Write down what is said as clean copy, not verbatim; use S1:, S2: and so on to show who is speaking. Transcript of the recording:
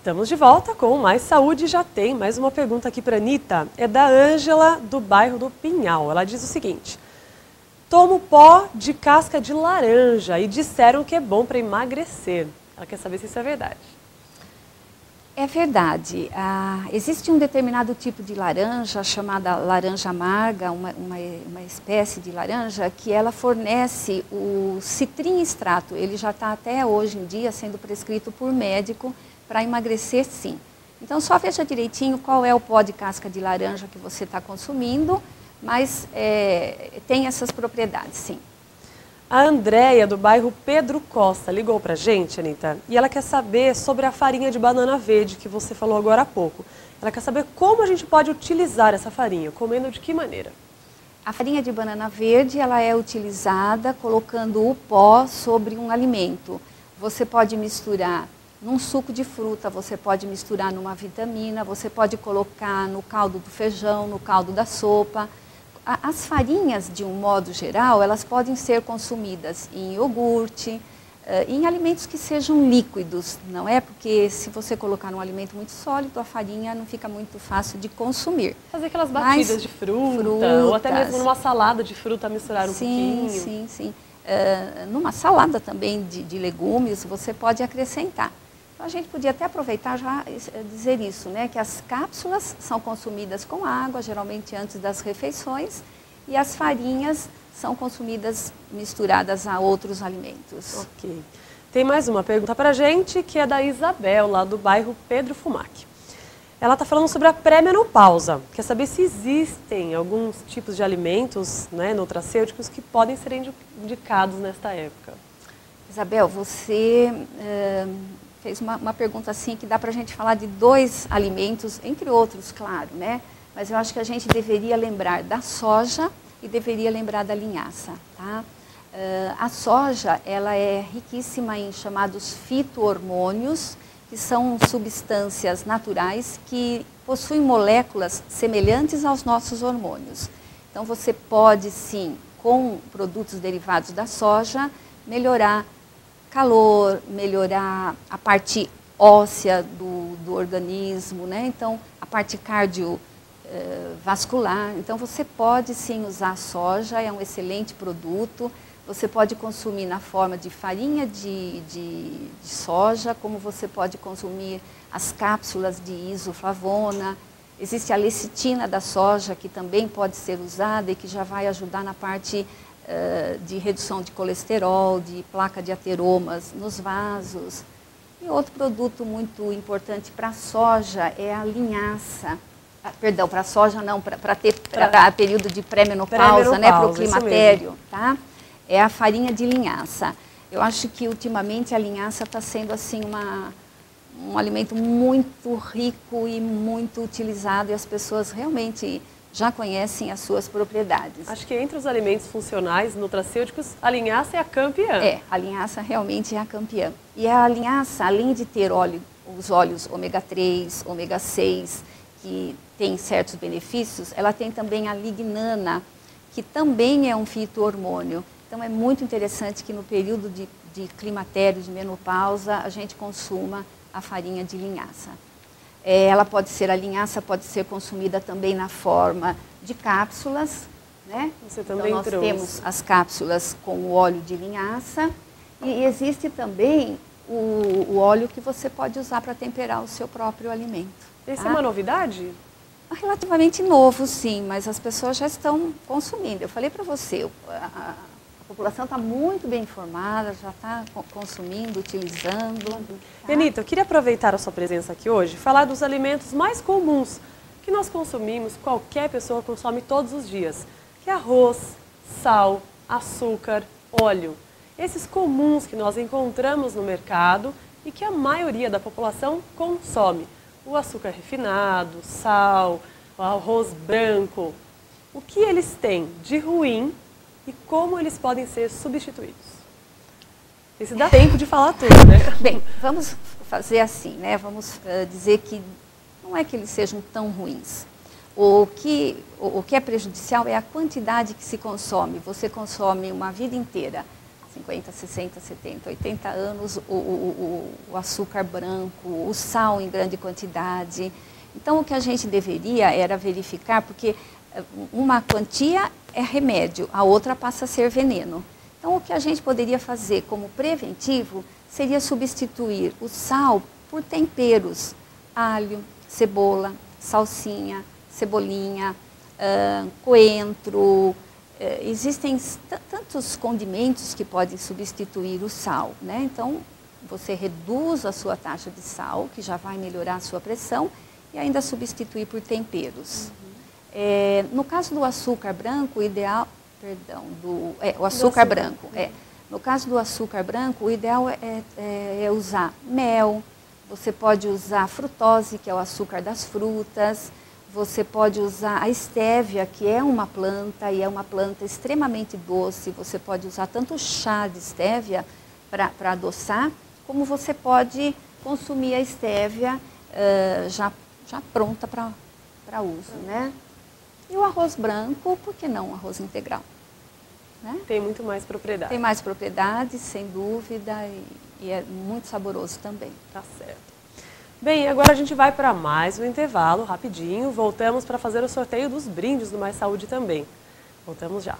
S1: Estamos de volta com Mais Saúde Já Tem. Mais uma pergunta aqui para a Anitta. É da Ângela, do bairro do Pinhal. Ela diz o seguinte: tomo pó de casca de laranja e disseram que é bom para emagrecer. Ela quer saber se isso é verdade.
S2: É verdade. Existe um determinado tipo de laranja, chamada laranja amarga, uma espécie de laranja, que ela fornece o citrim extrato. Ele já está até hoje em dia sendo prescrito por médico para emagrecer, sim. Então, só veja direitinho qual é o pó de casca de laranja que você está consumindo, mas tem essas propriedades, sim.
S1: A Andréia, do bairro Pedro Costa, ligou para a gente, Anitta, e ela quer saber sobre a farinha de banana verde que você falou agora há pouco. Ela quer saber como a gente pode utilizar essa farinha, comendo de que maneira?
S2: A farinha de banana verde, ela é utilizada colocando o pó sobre um alimento. Você pode misturar num suco de fruta, você pode misturar numa vitamina, você pode colocar no caldo do feijão, no caldo da sopa. As farinhas, de um modo geral, elas podem ser consumidas em iogurte, em alimentos que sejam líquidos, não é? Porque se você colocar num alimento muito sólido, a farinha não fica muito fácil de consumir.
S1: Fazer aquelas batidas de fruta, ou até mesmo numa salada de fruta misturar um pouquinho.
S2: Sim. Numa salada também de legumes, você pode acrescentar. Então, a gente podia até aproveitar já dizer isso, né? Que as cápsulas são consumidas com água, geralmente antes das refeições, e as farinhas são consumidas misturadas a outros alimentos.
S1: Ok. Tem mais uma pergunta para a gente, que é da Isabel, lá do bairro Pedro Fumac. Ela está falando sobre a pré-menopausa. Quer saber se existem alguns tipos de alimentos, né, nutracêuticos que podem ser indicados nesta época.
S2: Isabel, você fez uma pergunta assim que dá para a gente falar de 2 alimentos, entre outros, claro, né? Mas eu acho que a gente deveria lembrar da soja e deveria lembrar da linhaça, tá? A soja, ela é riquíssima em chamados fito-hormônios, que são substâncias naturais que possuem moléculas semelhantes aos nossos hormônios. Então, você pode, sim, com produtos derivados da soja, melhorar calor, melhorar a parte óssea do organismo, né? Então, a parte cardiovascular. Então, você pode sim usar a soja, é um excelente produto. Você pode consumir na forma de farinha de soja, como você pode consumir as cápsulas de isoflavona. Existe a lecitina da soja, que também pode ser usada e que já vai ajudar na parte de redução de colesterol, de placa de ateromas nos vasos. E outro produto muito importante para a soja é a linhaça. Perdão, para a soja não, para período de pré-menopausa, né, para o climatério, tá? É a farinha de linhaça. Eu acho que ultimamente a linhaça está sendo assim um alimento muito rico e muito utilizado, e as pessoas realmente já conhecem as suas propriedades.
S1: Acho que entre os alimentos funcionais, nutracêuticos, a linhaça é a campeã.
S2: A linhaça realmente é a campeã. E a linhaça, além de ter os óleos ômega 3, ômega 6, que tem certos benefícios, ela tem também a lignana, que também é um fito-hormônio. Então, é muito interessante que no período de climatério, de menopausa, a gente consuma a farinha de linhaça. A linhaça pode ser consumida também na forma de cápsulas, né?
S1: Você também
S2: então, nós temos as cápsulas com o óleo de linhaça e existe também o óleo que você pode usar para temperar o seu próprio alimento.
S1: Essa é uma novidade?
S2: Relativamente novo, sim, mas as pessoas já estão consumindo. Eu falei para você, a população está muito bem informada, já está consumindo, utilizando. Tá?
S1: Anitta, eu queria aproveitar a sua presença aqui hoje e falar dos alimentos mais comuns que nós consumimos, qualquer pessoa consome todos os dias, que é arroz, sal, açúcar, óleo. Esses comuns que nós encontramos no mercado e que a maioria da população consome. O açúcar refinado, sal, o arroz branco. O que eles têm de ruim e como eles podem ser substituídos? E se dá tempo de falar tudo, né?
S2: Bem, vamos fazer assim, né? Vamos dizer que não é que eles sejam tão ruins. O que é prejudicial é a quantidade que se consome. Você consome uma vida inteira 50, 60, 70, 80 anos, o açúcar branco, o sal em grande quantidade. Então, o que a gente deveria era verificar, porque uma quantia é remédio, a outra passa a ser veneno. Então, o que a gente poderia fazer como preventivo seria substituir o sal por temperos, alho, cebola, salsinha, cebolinha, coentro. Existem tantos condimentos que podem substituir o sal, né? Então, você reduz a sua taxa de sal, que já vai melhorar a sua pressão, e ainda substituir por temperos. No caso do açúcar branco, o ideal... Perdão, o açúcar branco. No caso do açúcar branco, o ideal é usar mel, você pode usar frutose, que é o açúcar das frutas, você pode usar a estévia, que é uma planta e é uma planta extremamente doce. Você pode usar tanto chá de estévia para adoçar, como você pode consumir a estévia já pronta para uso, né? E o arroz branco, por que não o arroz integral? Né?
S1: Tem muito mais propriedade.
S2: Tem mais propriedade, sem dúvida, e é muito saboroso também.
S1: Tá certo. Bem, agora a gente vai para mais um intervalo, rapidinho. Voltamos para fazer o sorteio dos brindes do Mais Saúde também. Voltamos já.